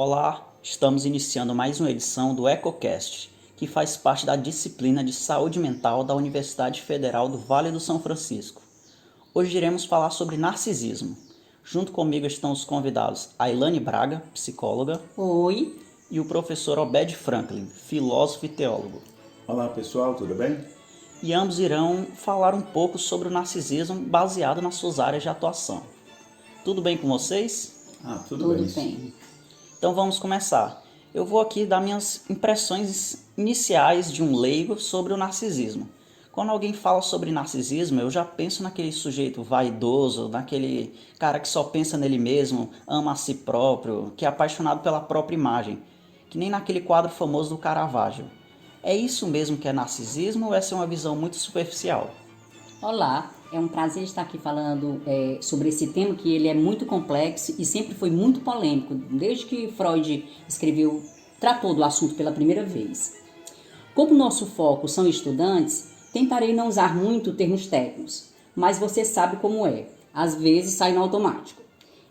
Olá, estamos iniciando mais uma edição do EcoCast, que faz parte da disciplina de Saúde Mental da Universidade Federal do Vale do São Francisco. Hoje iremos falar sobre narcisismo. Junto comigo estão os convidados Ailane Braga, psicóloga. Oi. E o professor Obed Franklin, filósofo e teólogo. Olá pessoal, tudo bem? E ambos irão falar um pouco sobre o narcisismo baseado nas suas áreas de atuação. Tudo bem com vocês? Tudo bem. bem. Então vamos começar. Eu vou aqui dar minhas impressões iniciais de um leigo sobre o narcisismo. Quando alguém fala sobre narcisismo, eu já penso naquele sujeito vaidoso, naquele cara que só pensa nele mesmo, ama a si próprio, que é apaixonado pela própria imagem, que nem naquele quadro famoso do Caravaggio. É isso mesmo que é narcisismo ou essa é uma visão muito superficial? Olá, é um prazer estar aqui falando sobre esse tema que ele é muito complexo e sempre foi muito polêmico, desde que Freud tratou do assunto pela primeira vez. Como nosso foco são estudantes, tentarei não usar muito termos técnicos, mas você sabe como é, às vezes sai no automático.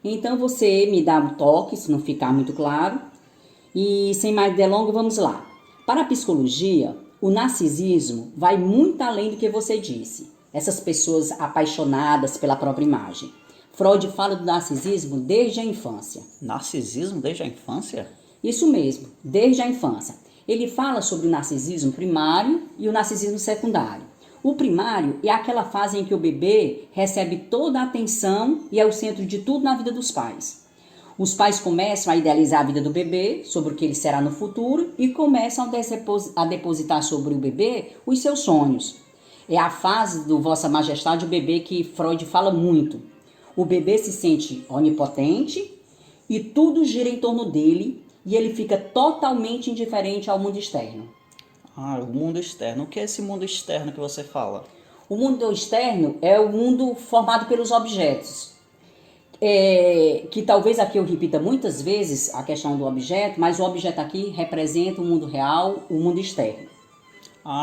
Então você me dá um toque, se não ficar muito claro, e sem mais delongas, vamos lá. Para a psicologia, o narcisismo vai muito além do que você disse. Essas pessoas apaixonadas pela própria imagem. Freud fala do narcisismo desde a infância. Narcisismo desde a infância? Isso mesmo, desde a infância. Ele fala sobre o narcisismo primário e o narcisismo secundário. O primário é aquela fase em que o bebê recebe toda a atenção e é o centro de tudo na vida dos pais. Os pais começam a idealizar a vida do bebê, sobre o que ele será no futuro, e começam a depositar sobre o bebê os seus sonhos. É a fase do Vossa Majestade, o bebê, que Freud fala muito. O bebê se sente onipotente e tudo gira em torno dele e ele fica totalmente indiferente ao mundo externo. O mundo externo. O que é esse mundo externo que você fala? O mundo externo é o mundo formado pelos objetos. Que talvez aqui eu repita muitas vezes a questão do objeto, mas o objeto aqui representa o mundo real, o mundo externo.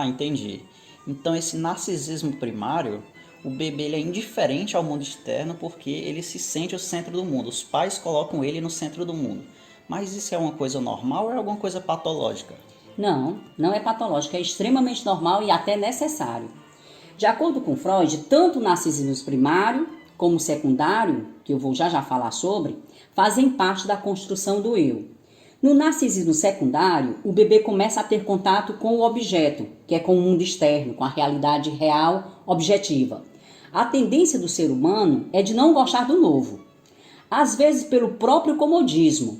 Entendi. Então esse narcisismo primário, o bebê ele é indiferente ao mundo externo porque ele se sente o centro do mundo. Os pais colocam ele no centro do mundo. Mas isso é uma coisa normal ou é alguma coisa patológica? Não, não é patológico, é extremamente normal e até necessário. De acordo com Freud, tanto o narcisismo primário como o secundário, que eu vou já falar sobre, fazem parte da construção do eu. No narcisismo secundário, o bebê começa a ter contato com o objeto, que é com o mundo externo, com a realidade real, objetiva. A tendência do ser humano é de não gostar do novo, às vezes pelo próprio comodismo.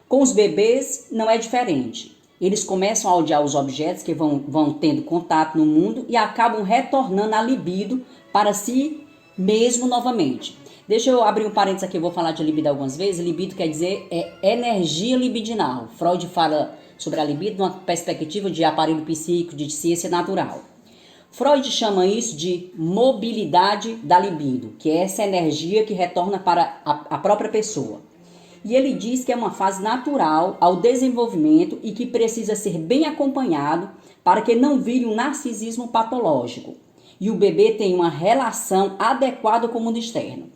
Com os bebês não é diferente. Eles começam a odiar os objetos que vão tendo contato no mundo e acabam retornando a libido para si mesmo novamente. Deixa eu abrir um parênteses aqui, eu vou falar de libido algumas vezes. Libido quer dizer energia libidinal. Freud fala sobre a libido numa perspectiva de aparelho psíquico, de ciência natural. Freud chama isso de mobilidade da libido, que é essa energia que retorna para a própria pessoa. E ele diz que é uma fase natural ao desenvolvimento e que precisa ser bem acompanhado para que não vire um narcisismo patológico. E o bebê tem uma relação adequada com o mundo externo.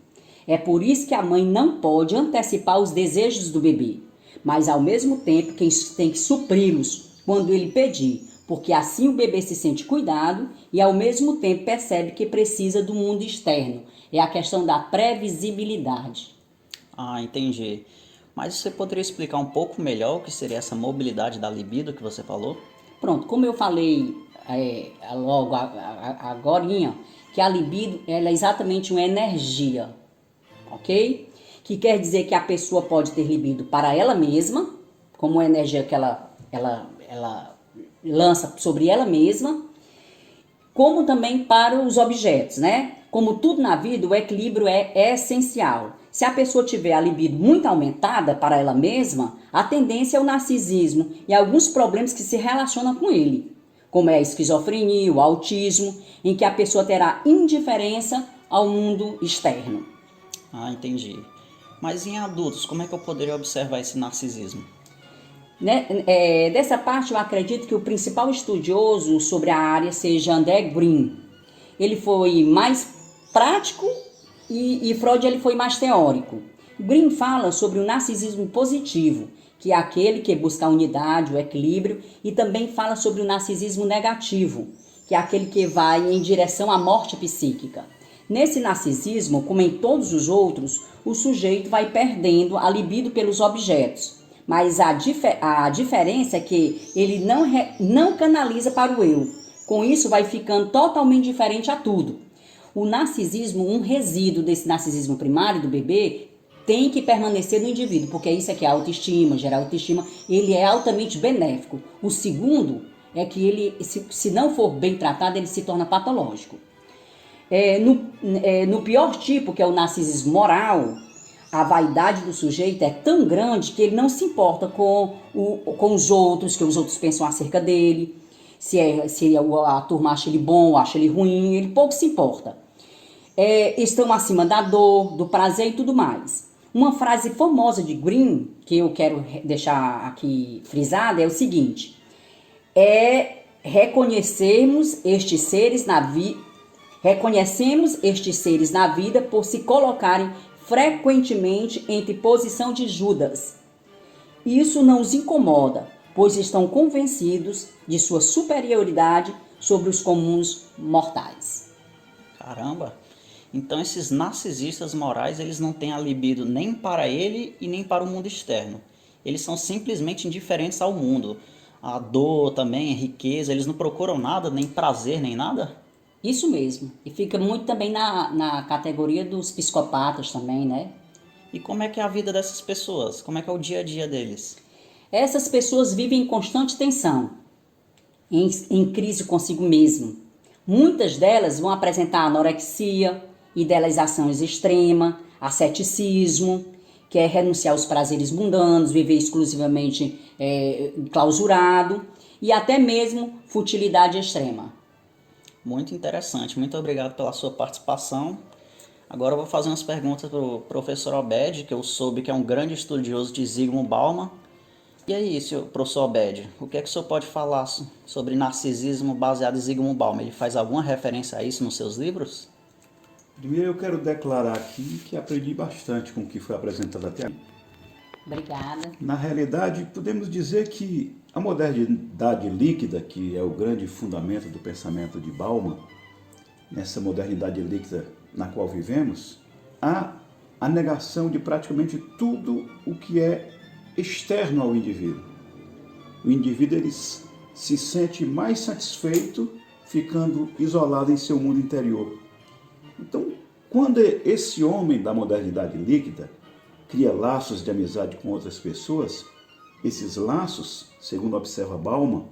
É por isso que a mãe não pode antecipar os desejos do bebê, mas ao mesmo tempo quem tem que supri-los quando ele pedir, porque assim o bebê se sente cuidado e ao mesmo tempo percebe que precisa do mundo externo. É a questão da previsibilidade. Entendi. Mas você poderia explicar um pouco melhor o que seria essa mobilidade da libido que você falou? Pronto, como eu falei logo agorinha, que a libido ela é exatamente uma energia, ok? Que quer dizer que a pessoa pode ter libido para ela mesma, como uma energia que ela lança sobre ela mesma, como também para os objetos, né? Como tudo na vida, o equilíbrio é essencial. Se a pessoa tiver a libido muito aumentada para ela mesma, a tendência é o narcisismo e alguns problemas que se relacionam com ele, como é a esquizofrenia, o autismo, em que a pessoa terá indiferença ao mundo externo. Entendi. Mas em adultos, como é que eu poderia observar esse narcisismo? Dessa parte, eu acredito que o principal estudioso sobre a área seja André Green. Ele foi mais prático e Freud ele foi mais teórico. Green fala sobre o narcisismo positivo, que é aquele que busca a unidade, o equilíbrio, e também fala sobre o narcisismo negativo, que é aquele que vai em direção à morte psíquica. Nesse narcisismo, como em todos os outros, o sujeito vai perdendo a libido pelos objetos, mas a diferença é que ele não canaliza para o eu. Com isso, vai ficando totalmente diferente a tudo. O narcisismo, um resíduo desse narcisismo primário do bebê, tem que permanecer no indivíduo, porque isso é que é autoestima, gerar autoestima, ele é altamente benéfico. O segundo é que ele, se não for bem tratado, ele se torna patológico. No pior tipo, que é o narcisismo moral, a vaidade do sujeito é tão grande que ele não se importa com os outros, que os outros pensam acerca dele, se a turma acha ele bom ou acha ele ruim, ele pouco se importa. Estão acima da dor, do prazer e tudo mais. Uma frase famosa de Green, que eu quero deixar aqui frisada, é o seguinte: reconhecemos estes seres na vida por se colocarem frequentemente entre posição de Judas. Isso não os incomoda, pois estão convencidos de sua superioridade sobre os comuns mortais. Caramba! Então esses narcisistas morais, eles não têm a libido nem para ele e nem para o mundo externo. Eles são simplesmente indiferentes ao mundo. A dor também, a riqueza, eles não procuram nada, nem prazer, nem nada? Isso mesmo. E fica muito também na categoria dos psicopatas também, né? E como é que é a vida dessas pessoas? Como é que é o dia a dia deles? Essas pessoas vivem em constante tensão, em crise consigo mesmo. Muitas delas vão apresentar anorexia, idealização extrema, asceticismo, que é renunciar aos prazeres mundanos, viver exclusivamente clausurado, e até mesmo futilidade extrema. Muito interessante, muito obrigado pela sua participação. Agora eu vou fazer umas perguntas para o professor Obed, que eu soube que é um grande estudioso de Zygmunt Bauman. E aí, professor Obed, o que é que o senhor pode falar sobre narcisismo baseado em Zygmunt Bauman? Ele faz alguma referência a isso nos seus livros? Primeiro eu quero declarar aqui que aprendi bastante com o que foi apresentado até aqui. Obrigada. Na realidade, podemos dizer que a modernidade líquida, que é o grande fundamento do pensamento de Bauman, nessa modernidade líquida na qual vivemos, há a negação de praticamente tudo o que é externo ao indivíduo. O indivíduo ele se sente mais satisfeito ficando isolado em seu mundo interior. Então, quando esse homem da modernidade líquida cria laços de amizade com outras pessoas, esses laços, segundo observa Bauman,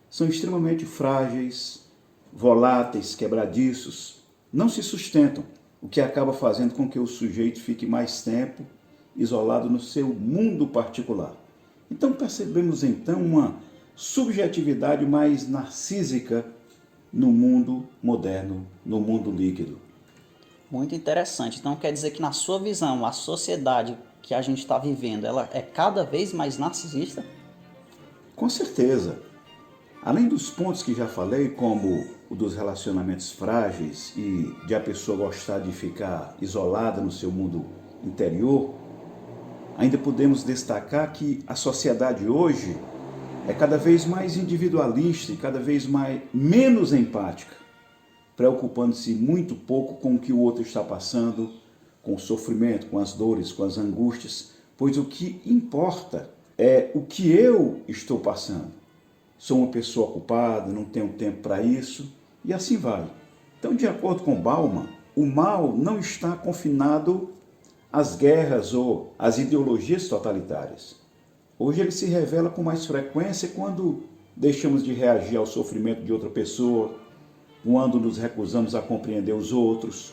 são extremamente frágeis, voláteis, quebradiços, não se sustentam, o que acaba fazendo com que o sujeito fique mais tempo isolado no seu mundo particular. Então percebemos então uma subjetividade mais narcísica no mundo moderno, no mundo líquido. Muito interessante. Então quer dizer que na sua visão, a sociedade que a gente está vivendo, ela é cada vez mais narcisista? Com certeza. Além dos pontos que já falei, como o dos relacionamentos frágeis e de a pessoa gostar de ficar isolada no seu mundo interior, ainda podemos destacar que a sociedade hoje é cada vez mais individualista e cada vez menos empática, preocupando-se muito pouco com o que o outro está passando, com o sofrimento, com as dores, com as angústias, pois o que importa é o que eu estou passando. Sou uma pessoa ocupada, não tenho tempo para isso, e assim vai. Então, de acordo com Bauman, o mal não está confinado às guerras ou às ideologias totalitárias. Hoje ele se revela com mais frequência quando deixamos de reagir ao sofrimento de outra pessoa, quando nos recusamos a compreender os outros,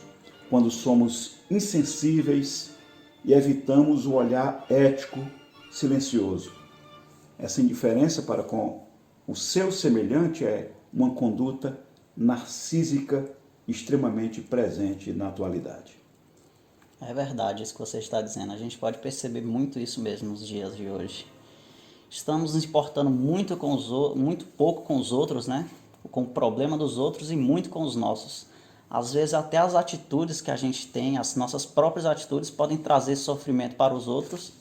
quando somos insensíveis e evitamos o olhar ético silencioso. Essa indiferença para com o seu semelhante é uma conduta narcísica extremamente presente na atualidade. É verdade isso que você está dizendo. A gente pode perceber muito isso mesmo nos dias de hoje. Estamos nos importando muito pouco com os outros, né? Com o problema dos outros e muito com os nossos. Às vezes até as atitudes que a gente tem, as nossas próprias atitudes podem trazer sofrimento para os outros,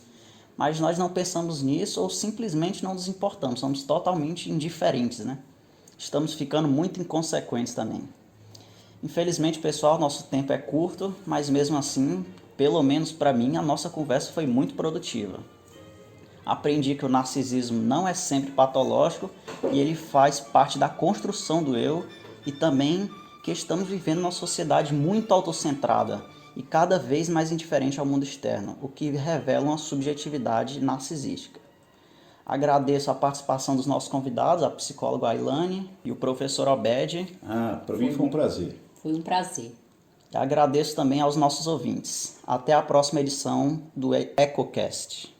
Mas nós não pensamos nisso ou simplesmente não nos importamos, somos totalmente indiferentes, né? Estamos ficando muito inconsequentes também. Infelizmente, pessoal, nosso tempo é curto, mas mesmo assim, pelo menos para mim, a nossa conversa foi muito produtiva. Aprendi que o narcisismo não é sempre patológico e ele faz parte da construção do eu, e também que estamos vivendo uma sociedade muito autocentrada e cada vez mais indiferente ao mundo externo, o que revela uma subjetividade narcisística. Agradeço a participação dos nossos convidados, a psicóloga Ailane e o professor Obed. Para mim foi um prazer. Foi um prazer. Agradeço também aos nossos ouvintes. Até a próxima edição do EcoCast.